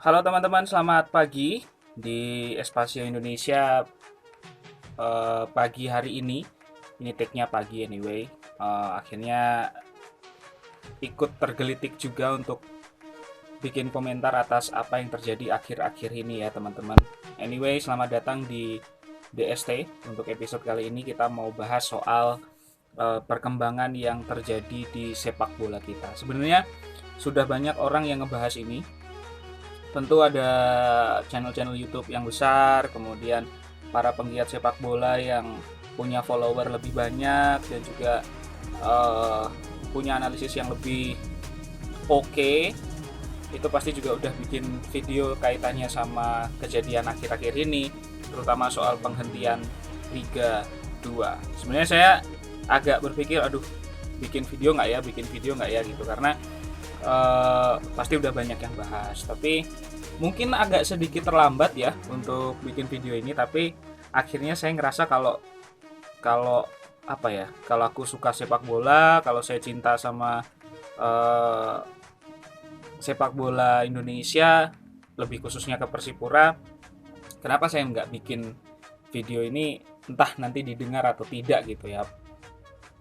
Halo teman-teman, selamat pagi di Espasio Indonesia. Pagi hari ini take-nya pagi anyway. Akhirnya ikut tergelitik juga untuk bikin komentar atas apa yang terjadi akhir-akhir ini ya teman-teman. Anyway, selamat datang di DST. Untuk episode kali ini kita mau bahas soal perkembangan yang terjadi di sepak bola kita. Sebenarnya sudah banyak orang yang ngebahas ini. Tentu ada channel-channel YouTube yang besar, kemudian para penggiat sepak bola yang punya follower lebih banyak dan juga uh, punya analisis yang lebih oke. Itu pasti juga udah bikin video kaitannya sama kejadian akhir-akhir ini, terutama soal penghentian Liga 2. Sebenarnya saya agak berpikir, aduh, bikin video nggak ya gitu, karena pasti udah banyak yang bahas. Tapi mungkin agak sedikit terlambat ya untuk bikin video ini. Tapi akhirnya saya ngerasa kalau kalau apa ya, kalau aku suka sepak bola, kalau saya cinta sama eh, sepak bola Indonesia, lebih khususnya ke Persipura, kenapa saya nggak bikin video ini, entah nanti didengar atau tidak gitu ya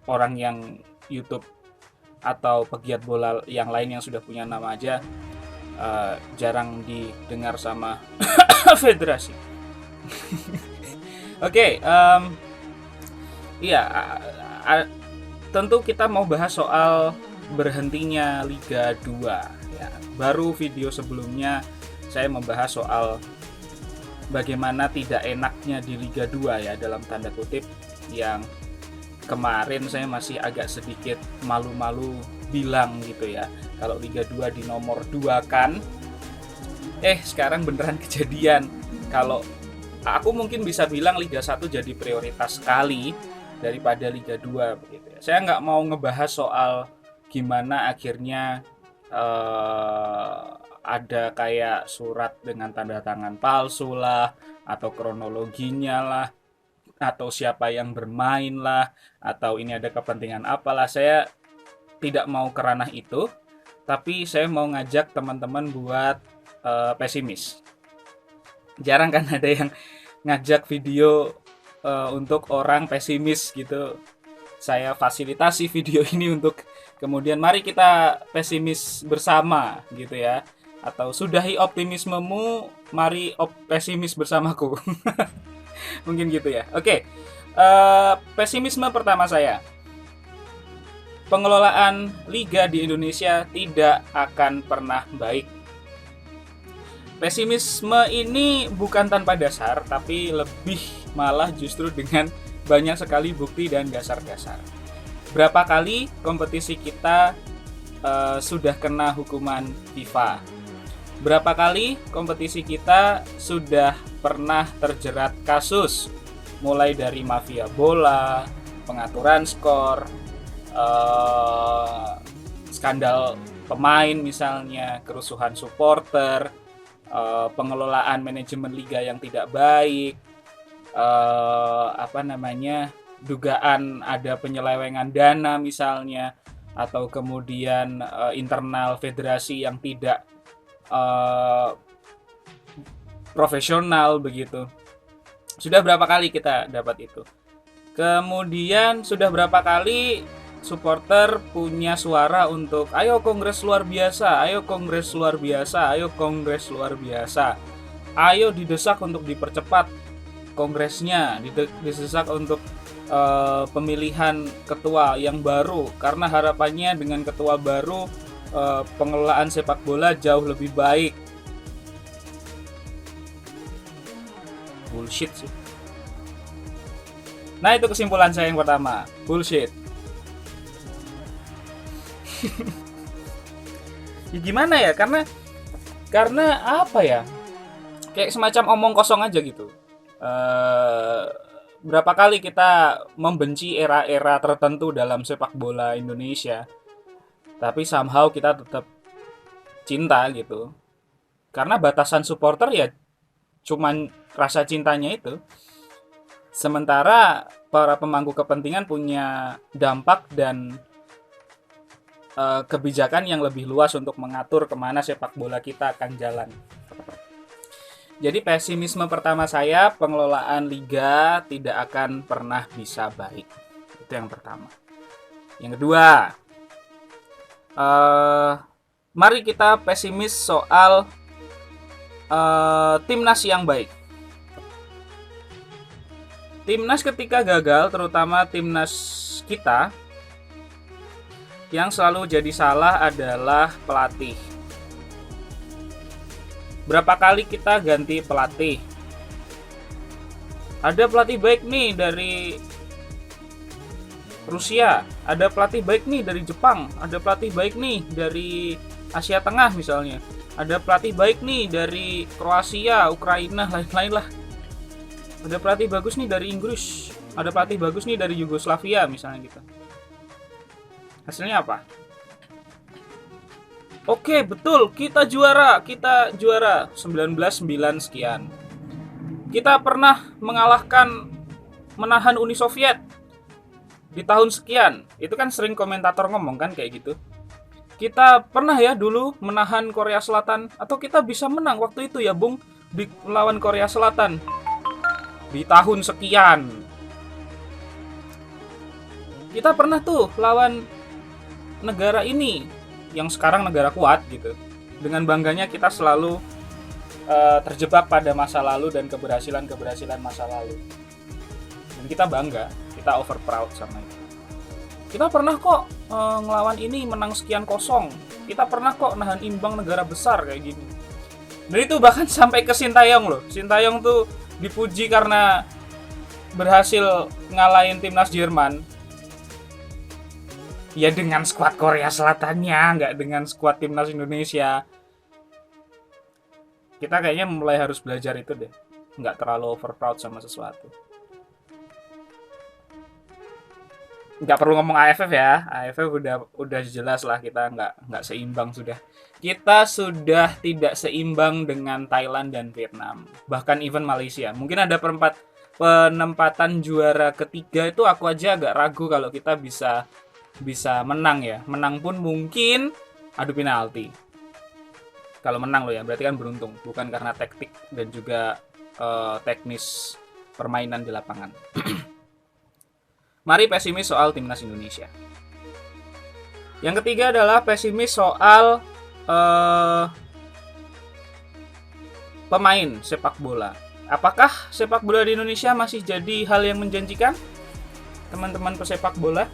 orang yang YouTube atau pegiat bola yang lain yang sudah punya nama aja jarang didengar sama federasi. Oke, iya, tentu kita mau bahas soal berhentinya Liga 2 ya. Baru video sebelumnya saya membahas soal bagaimana tidak enaknya di Liga 2 ya, dalam tanda kutip, yang kemarin saya masih agak sedikit malu-malu bilang gitu ya, kalau Liga 2 di nomor 2 kan. Sekarang beneran kejadian. Kalau aku mungkin bisa bilang Liga 1 jadi prioritas sekali daripada Liga 2 begitu ya. Saya nggak mau ngebahas soal gimana akhirnya ada kayak surat dengan tanda tangan palsu lah, atau kronologinya lah, atau siapa yang bermain lah, atau ini ada kepentingan apalah. Saya tidak mau ke ranah itu, tapi saya mau ngajak teman-teman buat pesimis. Jarang kan ada yang ngajak video untuk orang pesimis gitu. Saya fasilitasi video ini untuk kemudian mari kita pesimis bersama gitu ya. Atau sudahi optimismemu, mari pesimis bersamaku. Mungkin gitu ya. Oke, pesimisme pertama saya. Pengelolaan liga di Indonesia tidak akan pernah baik. Pesimisme ini bukan tanpa dasar, tapi lebih malah justru dengan banyak sekali bukti dan dasar-dasar. Berapa kali kompetisi kita sudah kena hukuman FIFA? Berapa kali kompetisi kita sudah pernah terjerat kasus, mulai dari mafia bola, pengaturan skor, skandal pemain misalnya, kerusuhan supporter, pengelolaan manajemen liga yang tidak baik, dugaan ada penyelewengan dana misalnya, atau kemudian internal federasi yang tidak profesional begitu. Sudah berapa kali kita dapat itu? Kemudian sudah berapa kali supporter punya suara untuk ayo kongres luar biasa, ayo kongres luar biasa, ayo kongres luar biasa, ayo didesak untuk dipercepat kongresnya, didesak untuk pemilihan ketua yang baru, karena harapannya dengan ketua baru pengelolaan sepak bola jauh lebih baik. Bullshit sih. Nah, itu kesimpulan saya yang pertama, bullshit. Ya gimana ya, karena apa ya, kayak semacam omong kosong aja gitu. Berapa kali kita membenci era-era tertentu dalam sepak bola Indonesia, tapi somehow kita tetap cinta gitu, karena batasan supporter ya cuman rasa cintanya itu. Sementara para pemangku kepentingan punya dampak dan kebijakan yang lebih luas untuk mengatur kemana sepak bola kita akan jalan. Jadi pesimisme pertama saya, pengelolaan liga tidak akan pernah bisa baik. Itu yang pertama. Yang kedua, mari kita pesimis soal timnas yang baik. Timnas ketika gagal, terutama timnas kita, yang selalu jadi salah adalah pelatih. Berapa kali kita ganti pelatih? Ada pelatih baik nih dari Rusia, ada pelatih baik nih dari Jepang, ada pelatih baik nih dari Asia Tengah misalnya, ada pelatih baik nih dari Kroasia, Ukraina, lain-lain lah. Ada pelatih bagus nih dari Inggris, ada pelatih bagus nih dari Yugoslavia misalnya gitu. Hasilnya apa? Oke, betul, kita juara 19-9 sekian. Kita pernah menahan Uni Soviet di tahun sekian. Itu kan sering komentator ngomong kan kayak gitu. Kita pernah ya dulu menahan Korea Selatan, atau kita bisa menang waktu itu ya Bung di lawan Korea Selatan di tahun sekian. Kita pernah tuh lawan negara ini yang sekarang negara kuat gitu. Dengan bangganya kita selalu terjebak pada masa lalu dan keberhasilan masa lalu. Dan kita bangga, kita over proud sama itu. Kita pernah kok ngelawan ini menang sekian kosong. Kita pernah kok nahan imbang negara besar kayak gini. Dan itu bahkan sampai ke Sintayong loh. Sintayong tuh dipuji karena berhasil ngalahin timnas Jerman. Ya dengan skuad Korea Selatannya, nggak dengan skuad timnas Indonesia. Kita kayaknya mulai harus belajar itu deh. Nggak terlalu over proud sama sesuatu. Nggak perlu ngomong AFF ya. AFF udah jelas lah kita nggak seimbang sudah. Kita sudah tidak seimbang dengan Thailand dan Vietnam. Bahkan even Malaysia. Mungkin ada penempatan juara ketiga itu aku aja agak ragu kalau kita bisa menang ya. Menang pun mungkin adu penalti. Kalau menang loh ya, berarti kan beruntung. Bukan karena taktik dan juga teknis permainan di lapangan. Mari pesimis soal timnas Indonesia. Yang ketiga adalah pesimis soal pemain sepak bola. Apakah sepak bola di Indonesia masih jadi hal yang menjanjikan? Teman-teman pesepak bola,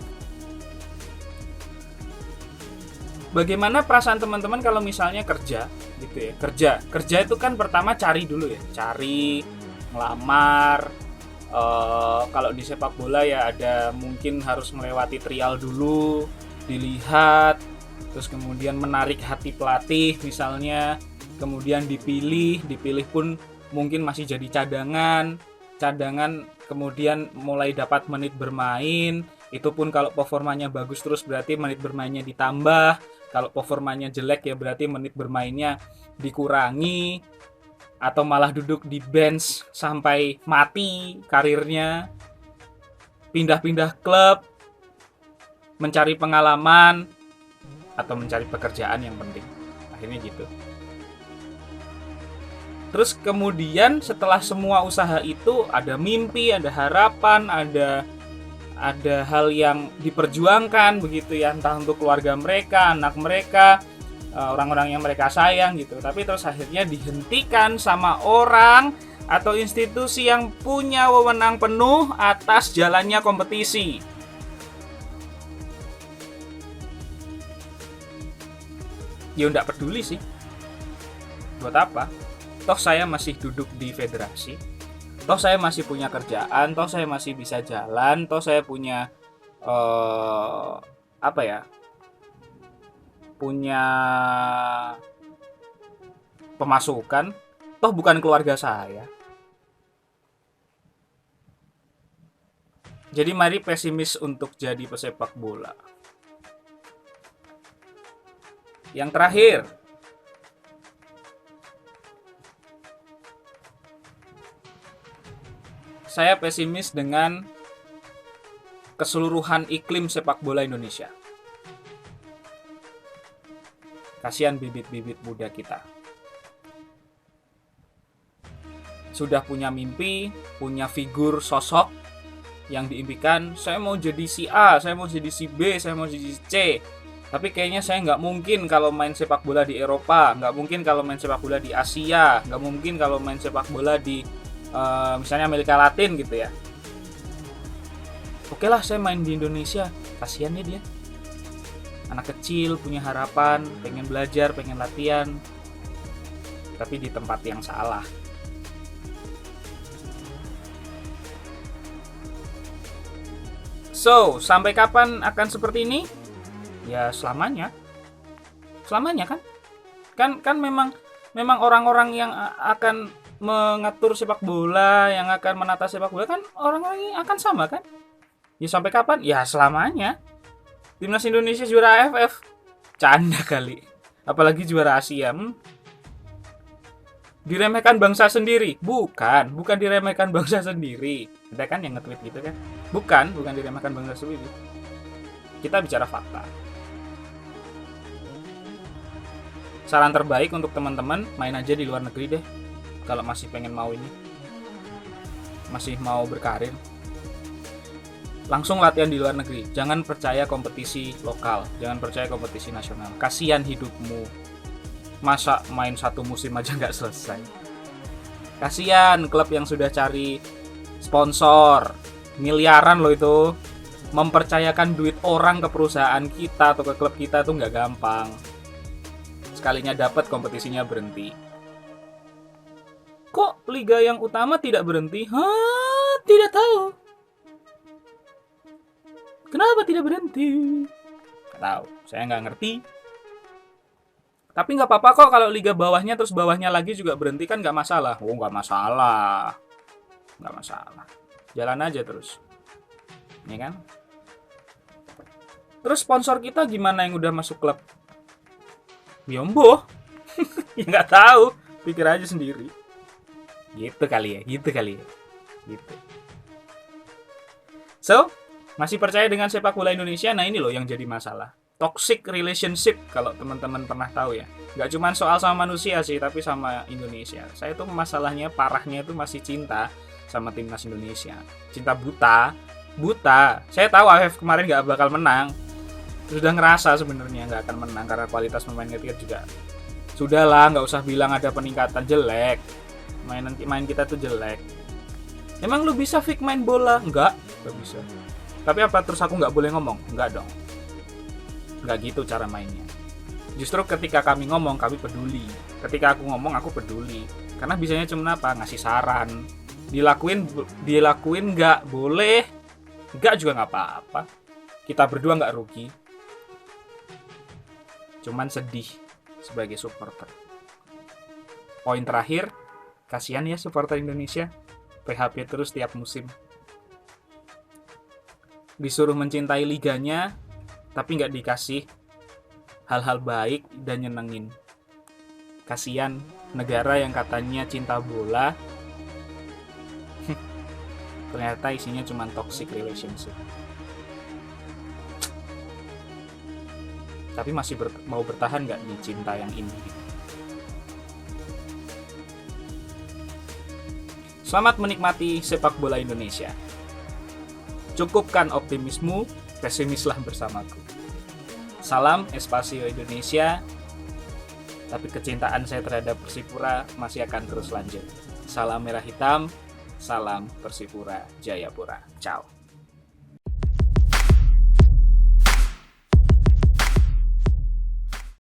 bagaimana perasaan teman-teman kalau misalnya kerja gitu ya? Kerja itu kan pertama cari dulu ya, ngelamar. Kalau di sepak bola ya ada mungkin harus melewati trial dulu, dilihat, terus kemudian menarik hati pelatih misalnya, kemudian dipilih pun mungkin masih jadi cadangan, kemudian mulai dapat menit bermain. Itu pun kalau performanya bagus terus berarti menit bermainnya ditambah. Kalau performanya jelek ya berarti menit bermainnya dikurangi, atau malah duduk di bench sampai mati karirnya. Pindah-pindah klub, mencari pengalaman, atau mencari pekerjaan yang penting. Akhirnya gitu. Terus kemudian setelah semua usaha itu ada mimpi, ada harapan, ada hal yang diperjuangkan begitu ya, entah untuk keluarga mereka, anak mereka, orang-orang yang mereka sayang gitu. Tapi terus akhirnya dihentikan sama orang atau institusi yang punya wewenang penuh atas jalannya kompetisi. Ya enggak peduli sih. Buat apa? Toh saya masih duduk di federasi. Toh saya masih punya kerjaan, toh saya masih bisa jalan, toh saya punya punya pemasukan, toh bukan keluarga saya. Jadi mari pesimis untuk jadi pesepak bola. Yang terakhir, saya pesimis dengan keseluruhan iklim sepak bola Indonesia. Kasihan bibit-bibit muda kita. sudah punya mimpi, punya figur sosok yang diimpikan, saya mau jadi si A, saya mau jadi si B, saya mau jadi si C. Tapi kayaknya saya nggak mungkin kalau main sepak bola di Eropa, nggak mungkin kalau main sepak bola di Asia, nggak mungkin kalau main sepak bola di misalnya Amerika Latin gitu ya. Oke lah, saya main di Indonesia. Kasian ya dia. Anak kecil punya harapan, pengen belajar, pengen latihan, tapi di tempat yang salah. So, sampai kapan akan seperti ini? Ya selamanya. Selamanya kan? Kan memang orang-orang yang akan mengatur sepak bola, yang akan menata sepak bola kan orang-orang ini akan sama kan? Ya sampai kapan? Ya selamanya. Timnas Indonesia juara AFF. Canda kali. Apalagi juara Asia. Diremehkan bangsa sendiri. Bukan diremehkan bangsa sendiri. Ada kan yang nge-tweet gitu kan? Bukan diremehkan bangsa sendiri. Kita bicara fakta. Saran terbaik untuk teman-teman, main aja di luar negeri deh. Kalau masih pengen mau ini. Masih mau berkarir. Langsung latihan di luar negeri. Jangan percaya kompetisi lokal. Jangan percaya kompetisi nasional. Kasihan hidupmu. Masa main satu musim aja nggak selesai. Kasihan klub yang sudah cari sponsor. Miliaran loh itu. Mempercayakan duit orang ke perusahaan kita atau ke klub kita tuh nggak gampang. Sekalinya dapat, kompetisinya berhenti. Kok liga yang utama tidak berhenti? Tidak tahu. Kenapa tidak berhenti? Nggak tahu, saya nggak ngerti. Tapi nggak apa-apa kok kalau liga bawahnya terus bawahnya lagi juga berhenti, kan nggak masalah. Oh, nggak masalah. Nggak masalah. Jalan aja terus. Ya kan? Terus sponsor kita gimana yang udah masuk klub? Biombo. Ya nggak tahu. Pikir aja sendiri. Gitu kali ya. Gitu. So, masih percaya dengan sepak bola Indonesia? Nah ini loh yang jadi masalah. Toxic relationship kalau teman-teman pernah tahu ya. Nggak cuma soal sama manusia sih, tapi sama Indonesia. Saya tuh masalahnya, parahnya itu masih cinta sama timnas Indonesia. Cinta buta. Saya tahu AFF kemarin nggak bakal menang. Sudah ngerasa sebenarnya nggak akan menang karena kualitas pemain kita juga. Sudahlah, nggak usah bilang ada peningkatan, jelek. Main kita tuh jelek. Emang lu bisa fake main bola? Nggak bisa. Tapi apa terus aku nggak boleh ngomong? Nggak dong. Nggak gitu cara mainnya. Justru ketika kami ngomong, kami peduli. Ketika aku ngomong, aku peduli. Karena bisanya cuma apa? Ngasih saran. Dilakuin nggak boleh. Nggak juga nggak apa-apa. Kita berdua nggak rugi. Cuman sedih sebagai supporter. Poin terakhir, kasihan ya supporter Indonesia. PHP terus tiap musim. Disuruh mencintai liganya, tapi nggak dikasih hal-hal baik dan nyenengin. Kasihan negara yang katanya cinta bola, ternyata isinya cuma toxic relationship. Tapi masih mau bertahan nggak di cinta yang ini? Selamat menikmati sepak bola Indonesia. Cukupkan optimismu, pesimislah bersamaku. Salam Espasio Indonesia. Tapi kecintaan saya terhadap Persipura masih akan terus lanjut. Salam merah hitam, salam Persipura Jayapura. Ciao.